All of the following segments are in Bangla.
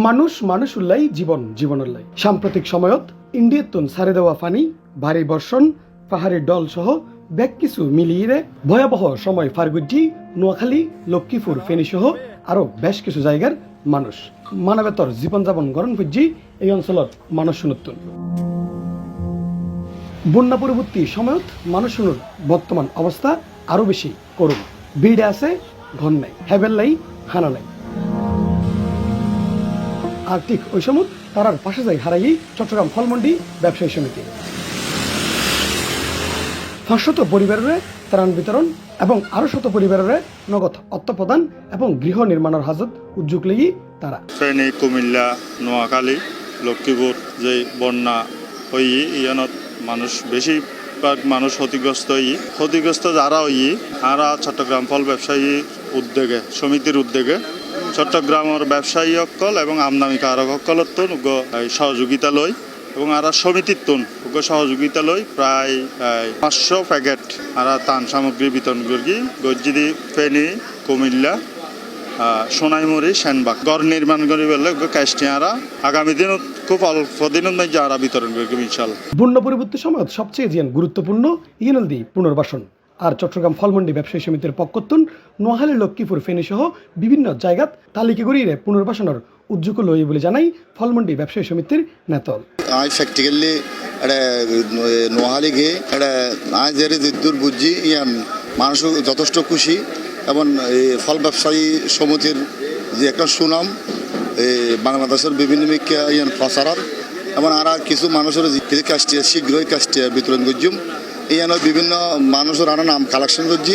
মানুষ উল্লাই জীবন উল্লাই সাম্প্রতিক সময়ত ইন্ডিয়াতুন সারে দেওয়া ফানি ভারী বর্ষণ পাহাড়ি ডল সহ বেগ কিছু মিলিয়ে ভয়াবহ সময় ফারগুজি নোয়াখালী লক্ষ্মীপুর ফেনী সহ আরো বেশ কিছু জায়গার মানুষ মানবেতর জীবনযাপন গরণ ফুজি এই অঞ্চলত মানুষ শুনুতুন বন্যা পরবর্তী সময়ত মানুষ শুনুর বর্তমান অবস্থা আরো বেশি করুন ভিড়ে আছে ঘন নাই হেবেল নাই হানা নাই আর ঠিক ওই সময় তারার পাশে যাই হারাই চট্টগ্রাম ফলমন্ডি ব্যবসায়ী সমিতি 500 পরিবারের ত্রাণ বিতরণ এবং আরো শত পরিবারের নগদ অর্থ প্রদান এবং গৃহ নির্মাণের হাজত উদ্যোগ লেগি তারা ফেনী কুমিল্লা নোয়াখালী লক্ষ্মীপুর যে বন্যা হই ইয়ানত মানুষ বেশিরভাগ মানুষ ক্ষতিগ্রস্ত যারা আর চট্টগ্রাম ফল ব্যবসায়ী উদ্যোগে সমিতির উদ্যোগে চট্টগ্রামের ব্যবসায়ী সকল এবং আমদানি কারক সকলত সহযোগিতা লই এবং আর সমিতির সহযোগিতা লই প্রায় 500 প্যাকেট আর ত্রাণ সামগ্রী বিতরণ করি গজ্জিদি ফেনী কুমিল্লা সোনাইমুড়ি সেনবাগ গড় নির্মাণ করি বললে কাস্টিয়ারা আগামী দিনত খুব অল্প দিনের মধ্যে যারা বিতরণ করি ইনশাল্লাহ। বন্যা পরবর্তী সময় সবচেয়ে গুরুত্বপূর্ণ ইনলদি পুনর্বাসন আর চট্টগ্রাম ফলমন্ডি ব্যবসায়ী সমিতির পক্ষতুন নোয়াখালী লক্ষ্মীপুর ফেনী সহ বিভিন্ন জায়গাত তালিকা করিয়ে পুনর্বাসনের উদ্যোগ লই বলে জানাই ফলমন্ডি ব্যবসায়ী সমিতির নেতল। আজ প্র্যাকটিক্যালি নোয়াখালী গিয়ে আজ দূর বুঝছি ইয়ান মানুষ যথেষ্ট খুশি এবং ফল ব্যবসায়ী সমিতির যে একটা সুনাম বাংলাদেশের বিভিন্ন মিডিয়া ইয়ান প্রচার এবং আর কিছু মানুষের কাজটিয়া শীঘ্রই কাজটিয়া বিতরণ করছুম ইয়ান বিভিন্ন মানুষের আর নাম কালেকশন করছি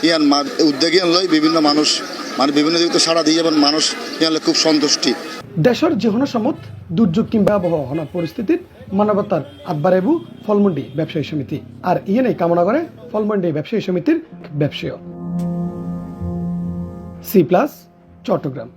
ইয়ান উদ্যোগী লই বিভিন্ন মানুষ মানে বিভিন্ন দিকে সাড়া দিয়ে এবং মানুষ ইয়ান খুব সন্তুষ্টি। দেশের যে কোনো সমত দুর্যোগ কিংবা আবহাওয়া হওয়ার পরিস্থিতির মানবতার আতবারেবু ফলমন্ডি ব্যবসায়ী সমিতি আর ইয়েনেই কামনা করে ফলমন্ডি ব্যবসায়ী সমিতির ব্যবসায়ী C+ চট্টগ্রাম।